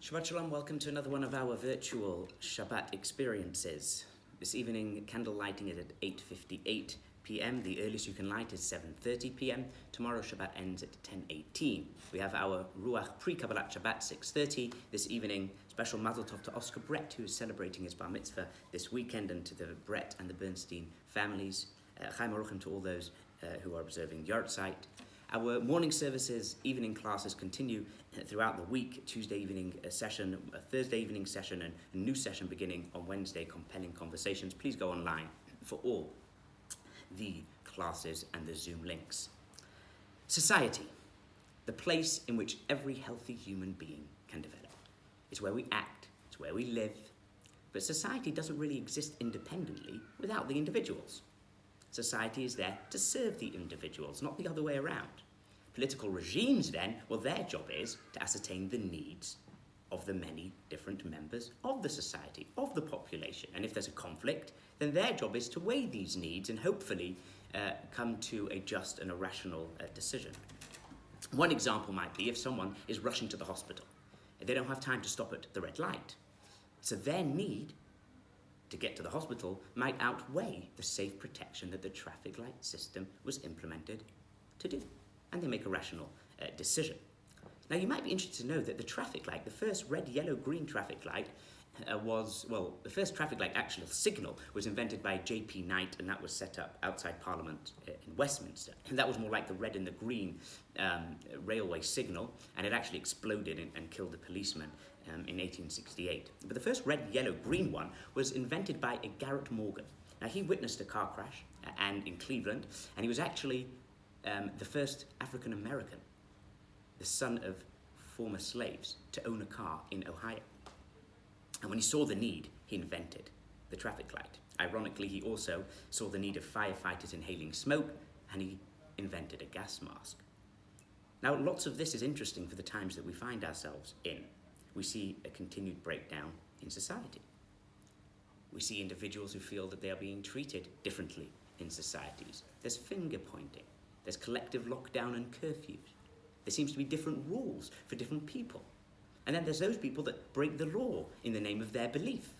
Shabbat Shalom, welcome to another one of our virtual Shabbat experiences. This evening, candle lighting is at 8:58 p.m. The earliest you can light is 7:30 p.m. Tomorrow, Shabbat ends at 10:18. We have our Ruach pre-Kabbalat Shabbat, 6:30. This evening, special Mazel Tov to Oscar Brett, who is celebrating his Bar Mitzvah this weekend, and to the Brett and the Bernstein families. Chaim Aruchim to all those who are observing the Yahrzeit. Our morning services, evening classes continue throughout the week. Tuesday evening session, a Thursday evening session, and a new session beginning on Wednesday, Compelling Conversations. Please go online for all the classes and the Zoom links. Society, the place in which every healthy human being can develop. It's where we act, it's where we live. But society doesn't really exist independently without the individuals. Society is there to serve the individuals, not the other way around. Political regimes then, well, their job is to ascertain the needs of the many different members of the society, of the population. And if there's a conflict, then their job is to weigh these needs and hopefully come to a just and a rational decision. One example might be if someone is rushing to the hospital. They don't have time to stop at the red light. So their need to get to the hospital might outweigh the safe protection that the traffic light system was implemented to do. And they make a rational decision. Now, you might be interested to know that the traffic light, the first red, yellow, green traffic light the first traffic light actual signal was invented by J.P. Knight, and that was set up outside Parliament in Westminster. And that was more like the red and the green railway signal, and it actually exploded and killed a policeman in 1868. But the first red, yellow, green one was invented by Garrett Morgan. Now, he witnessed a car crash and in Cleveland, and he was actually the first African American, the son of former slaves, to own a car in Ohio. And when he saw the need, he invented the traffic light. Ironically, he also saw the need of firefighters inhaling smoke, and he invented a gas mask. Now, lots of this is interesting for the times that we find ourselves in. We see a continued breakdown in society. We see individuals who feel that they are being treated differently in societies. There's finger pointing. There's collective lockdown and curfews. There seems to be different rules for different people. And then there's those people that break the law in the name of their belief.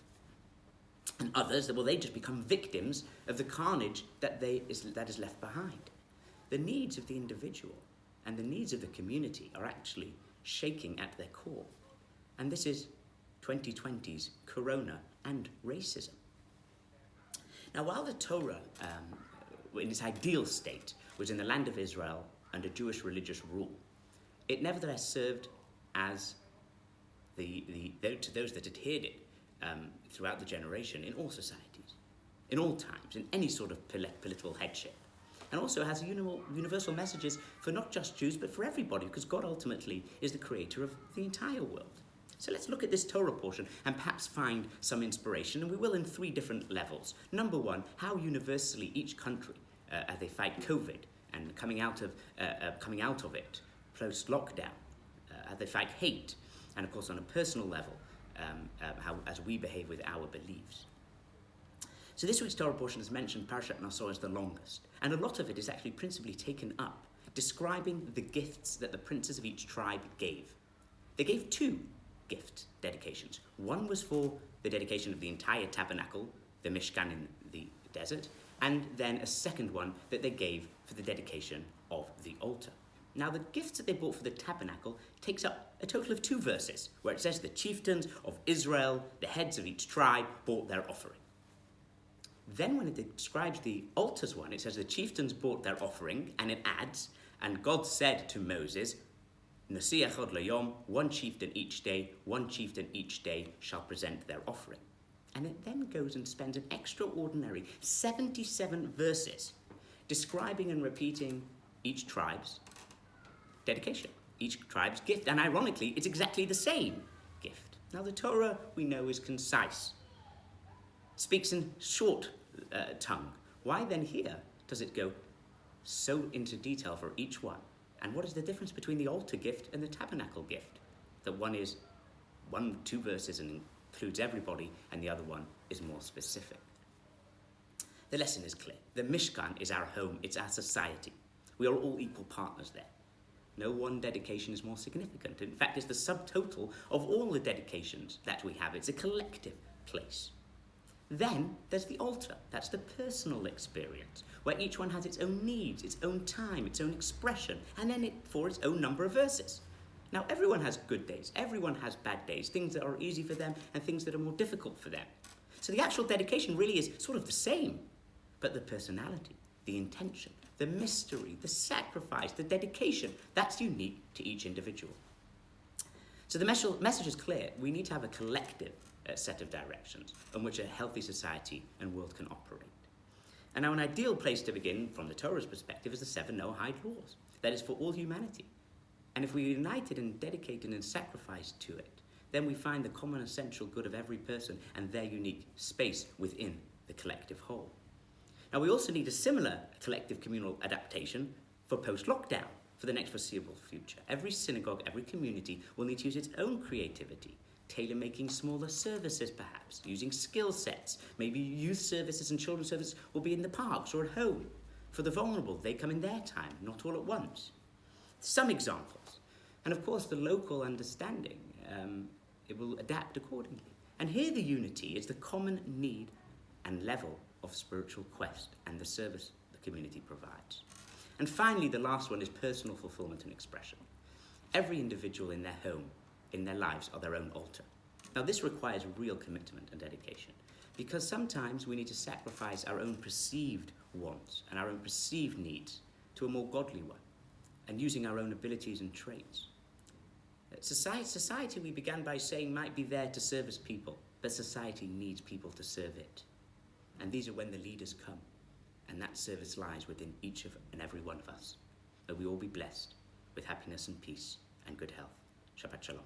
And others, they just become victims of the carnage that is left behind. The needs of the individual and the needs of the community are actually shaking at their core. And this is 2020's corona and racism. Now, while the Torah, in its ideal state, was in the land of Israel under Jewish religious rule, it nevertheless served as to those that adhered it throughout the generation in all societies, in all times, in any sort of political headship. And also has universal messages for not just Jews, but for everybody, because God ultimately is the creator of the entire world. So let's look at this Torah portion and perhaps find some inspiration, and we will in three different levels. Number one, how universally each country, as they fight COVID and coming out of it, post-lockdown, as they fight hate, and of course on a personal level, how as we behave with our beliefs. So this week's Torah portion, as mentioned, Parashat Nasso is the longest, and a lot of it is actually principally taken up describing the gifts that the princes of each tribe gave. They gave two gift dedications. One was for the dedication of the entire tabernacle, the Mishkan in the desert, and then a second one that they gave for the dedication of the altar. Now, the gifts that they brought for the tabernacle takes up a total of 2 verses, where it says the chieftains of Israel, the heads of each tribe, brought their offering. Then when it describes the altars one, it says the chieftains brought their offering, and it adds, and God said to Moses, Nasi echad layom, one chieftain each day shall present their offering. And it then goes and spends an extraordinary 77 verses describing and repeating each tribe's dedication, each tribe's gift. And ironically, it's exactly the same gift. Now, the Torah, we know, is concise. It speaks in short tongue. Why then here does it go so into detail for each one? And what is the difference between the altar gift and the tabernacle gift? That one is 2 verses and includes everybody, and the other one is more specific. The lesson is clear. The Mishkan is our home, it's our society. We are all equal partners there. No one dedication is more significant. In fact, it's the subtotal of all the dedications that we have. It's a collective place. Then there's the altar. That's the personal experience, where each one has its own needs, its own time, its own expression, and then for its own number of verses. Now, everyone has good days. Everyone has bad days, things that are easy for them and things that are more difficult for them. So the actual dedication really is sort of the same, but the personality, the intention, the mystery, the sacrifice, the dedication, that's unique to each individual. So the message is clear. We need to have a collective set of directions on which a healthy society and world can operate. And now an ideal place to begin from the Torah's perspective is the 7 Noahide laws. That is for all humanity. And if we're united and dedicated and sacrificed to it, then we find the common essential good of every person and their unique space within the collective whole. Now we also need a similar collective communal adaptation for post-lockdown, for the next foreseeable future. Every synagogue, every community will need to use its own creativity, tailor-making smaller services perhaps, using skill sets. Maybe youth services and children's services will be in the parks or at home. For the vulnerable, they come in their time, not all at once. Some examples. And of course, the local understanding, it will adapt accordingly. And here the unity is the common need and level of spiritual quest and the service the community provides. And finally, the last one is personal fulfillment and expression. Every individual in their home, in their lives, are their own altar. Now, this requires real commitment and dedication, because sometimes we need to sacrifice our own perceived wants and our own perceived needs to a more godly one, and using our own abilities and traits. Society, we began by saying, might be there to service people, but society needs people to serve it. And these are when the leaders come, and that service lies within each and every one of us. May we all be blessed with happiness and peace and good health. Shabbat Shalom.